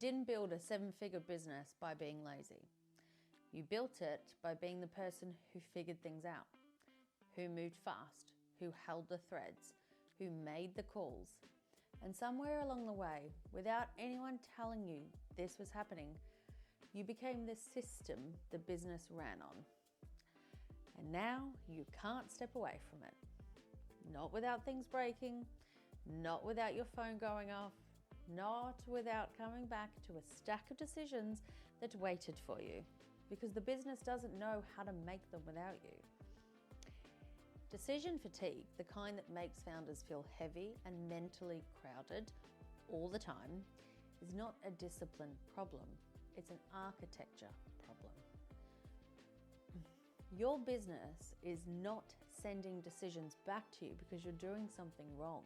Didn't build a 7-figure business by being lazy. You built it by being the person who figured things out, who moved fast, who held the threads, who made the calls. And somewhere along the way, without anyone telling you this was happening, you became the system the business ran on. And now you can't step away from it. Not without things breaking, not without your phone going off, not without coming back to a stack of decisions that waited for you, because the business doesn't know how to make them without you. Decision fatigue, the kind that makes founders feel heavy and mentally crowded all the time, is not a discipline problem. It's an architecture problem. Your business is not sending decisions back to you because you're doing something wrong.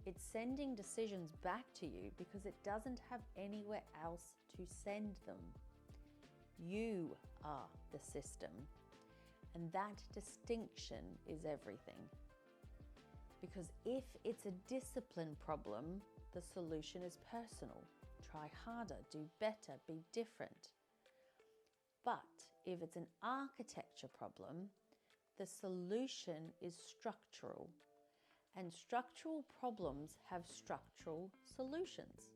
It's sending decisions back to you because it doesn't have anywhere else to send them. You are the system, and that distinction is everything. Because if it's a discipline problem, the solution is personal. Try harder, do better, be different. But if it's an architecture problem, the solution is structural. And structural problems have structural solutions.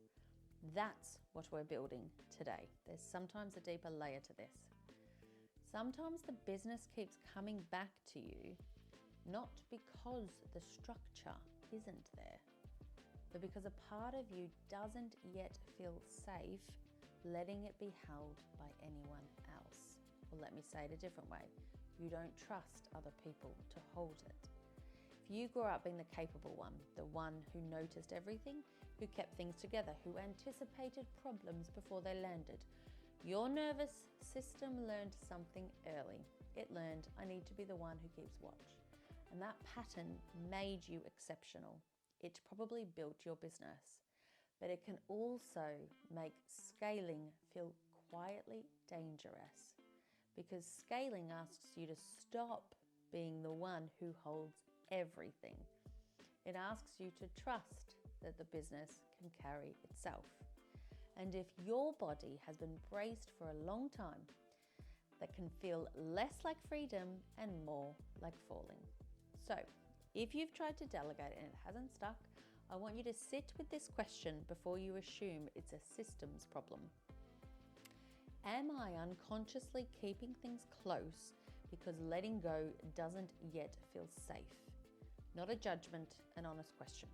That's what we're building today. There's sometimes a deeper layer to this. Sometimes the business keeps coming back to you, not because the structure isn't there, but because a part of you doesn't yet feel safe letting it be held by anyone else. Or let me say it a different way. You don't trust other people to hold it. If you grew up being the capable one, the one who noticed everything, who kept things together, who anticipated problems before they landed, your nervous system learned something early. It learned, I need to be the one who keeps watch. And that pattern made you exceptional. It probably built your business. But it can also make scaling feel quietly dangerous, because scaling asks you to stop being the one who holds everything. It asks you to trust that the business can carry itself. And if your body has been braced for a long time, that can feel less like freedom and more like falling. So if you've tried to delegate and it hasn't stuck, I want you to sit with this question before you assume it's a systems problem. Am I unconsciously keeping things close because letting go doesn't yet feel safe? Not a judgment, an honest question.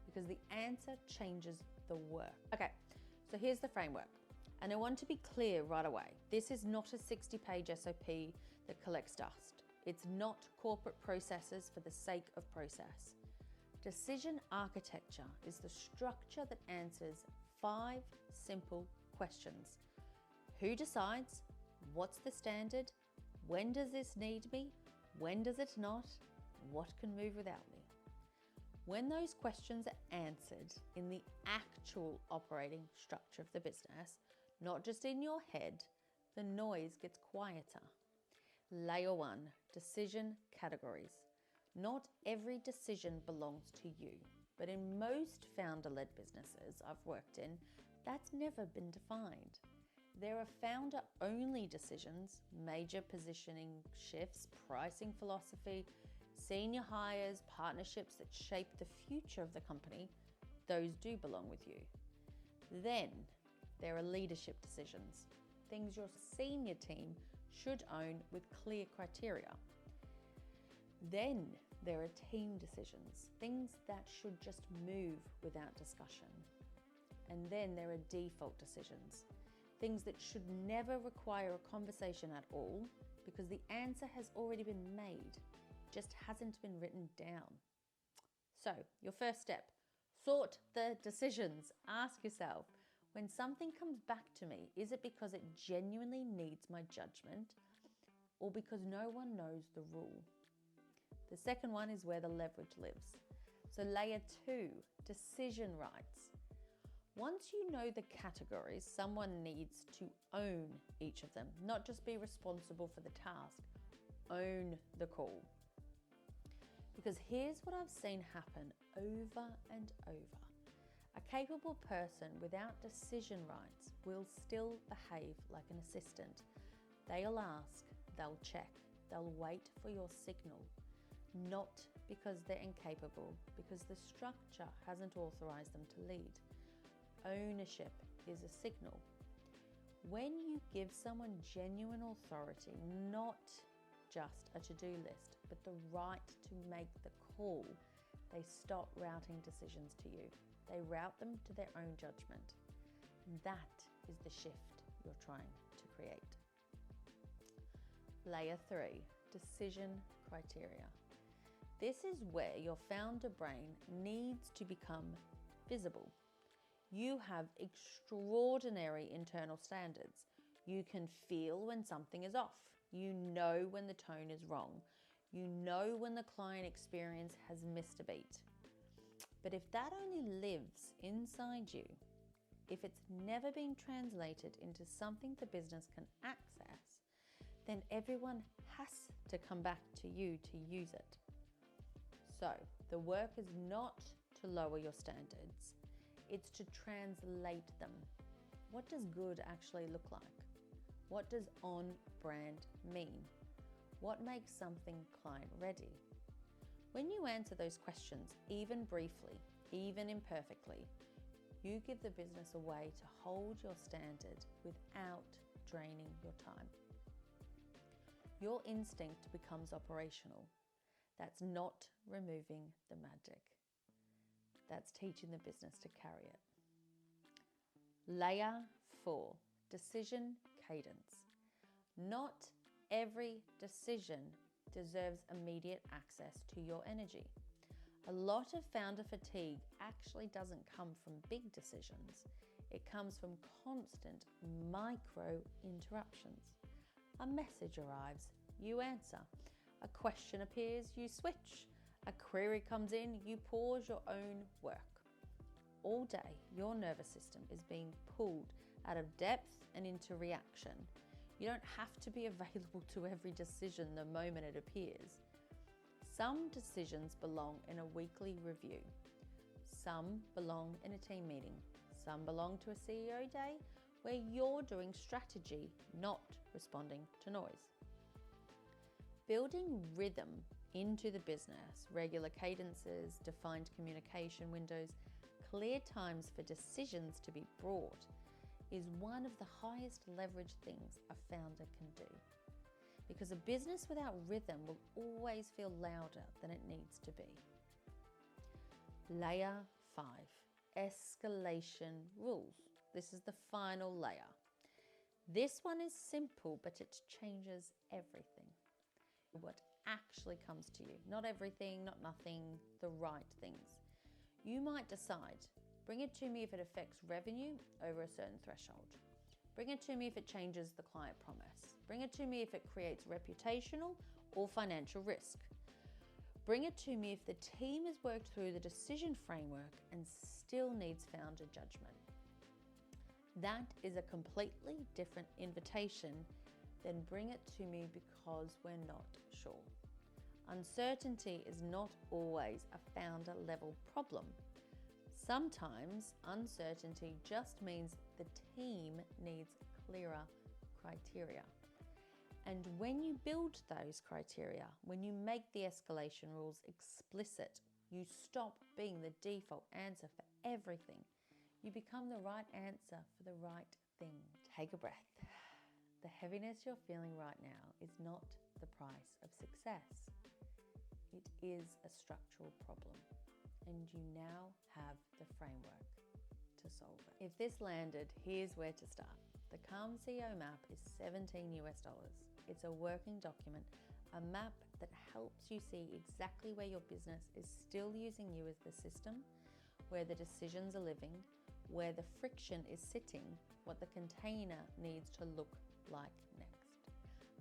Because the answer changes the work. Okay, so here's the framework. And I want to be clear right away. This is not a 60-page SOP that collects dust. It's not corporate processes for the sake of process. Decision architecture is the structure that answers 5 simple questions. Who decides? What's the standard? When does this need me? When does it not? What can move without me? When those questions are answered in the actual operating structure of the business, not just in your head, the noise gets quieter. Layer 1, decision categories. Not every decision belongs to you, but in most founder-led businesses I've worked in, that's never been defined. There are founder-only decisions, major positioning shifts, pricing philosophy, senior hires, partnerships that shape the future of the company. Those do belong with you. Then there are leadership decisions, things your senior team should own with clear criteria. Then there are team decisions, things that should just move without discussion. And then there are default decisions, things that should never require a conversation at all because the answer has already been made, just hasn't been written down. So your first step, sort the decisions. Ask yourself, when something comes back to me, is it because it genuinely needs my judgment or because no one knows the rule? The second one is where the leverage lives. So layer 2, decision rights. Once you know the categories, someone needs to own each of them, not just be responsible for the task, own the call. Because here's what I've seen happen over and over. A capable person without decision rights will still behave like an assistant. They'll ask, they'll check, they'll wait for your signal, not because they're incapable, because the structure hasn't authorized them to lead. Ownership is a signal. When you give someone genuine authority, not just a to-do list, but the right to make the call, they stop routing decisions to you. They route them to their own judgment. That is the shift you're trying to create. Layer 3, decision criteria. This is where your founder brain needs to become visible. You have extraordinary internal standards. You can feel when something is off. You know when the tone is wrong. You know when the client experience has missed a beat. But if that only lives inside you, if it's never been translated into something the business can access, then everyone has to come back to you to use it. So the work is not to lower your standards, it's to translate them. What does good actually look like? What does on brand mean? What makes something client ready? When you answer those questions, even briefly, even imperfectly, you give the business a way to hold your standard without draining your time. Your instinct becomes operational. That's not removing the magic. That's teaching the business to carry it. Layer 4, decision cadence. Not every decision deserves immediate access to your energy. A lot of founder fatigue actually doesn't come from big decisions. It comes from constant micro interruptions. A message arrives, you answer. A question appears, you switch. A query comes in, you pause your own work. All day, your nervous system is being pulled out of depth and into reaction. You don't have to be available to every decision the moment it appears. Some decisions belong in a weekly review. Some belong in a team meeting. Some belong to a CEO day where you're doing strategy, not responding to noise. Building rhythm into the business, regular cadences, defined communication windows, clear times for decisions to be brought, is one of the highest leverage things a founder can do. Because a business without rhythm will always feel louder than it needs to be. Layer 5, escalation rules. This is the final layer. This one is simple, but it changes everything. What actually comes to you. Not everything, not nothing, the right things. You might decide, bring it to me if it affects revenue over a certain threshold. Bring it to me if it changes the client promise. Bring it to me if it creates reputational or financial risk. Bring it to me if the team has worked through the decision framework and still needs founder judgment. That is a completely different invitation than bring it to me because we're not sure. Uncertainty is not always a founder level problem. Sometimes uncertainty just means the team needs clearer criteria. And when you build those criteria, when you make the escalation rules explicit, you stop being the default answer for everything. You become the right answer for the right thing. Take a breath. The heaviness you're feeling right now is not the price of success. It is a structural problem, and you now have the framework to solve it. If this landed, here's where to start. The Calm CEO map is $17 US. It's a working document, a map that helps you see exactly where your business is still using you as the system, where the decisions are living, where the friction is sitting, what the container needs to look like next.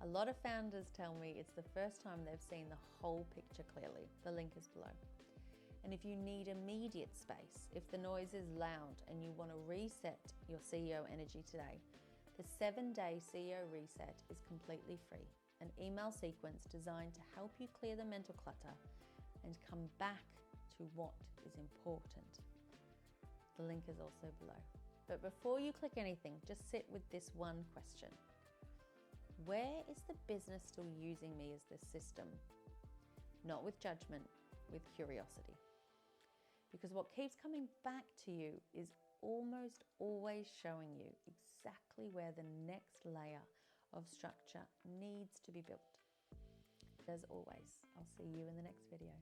A lot of founders tell me it's the first time they've seen the whole picture clearly. The link is below. And if you need immediate space, if the noise is loud and you want to reset your CEO energy today, the 7-day CEO reset is completely free. An email sequence designed to help you clear the mental clutter and come back to what is important. The link is also below. But before you click anything, just sit with this one question. Where is the business still using me as this system? Not with judgment, with curiosity. Because what keeps coming back to you is almost always showing you exactly where the next layer of structure needs to be built. As always, I'll see you in the next video.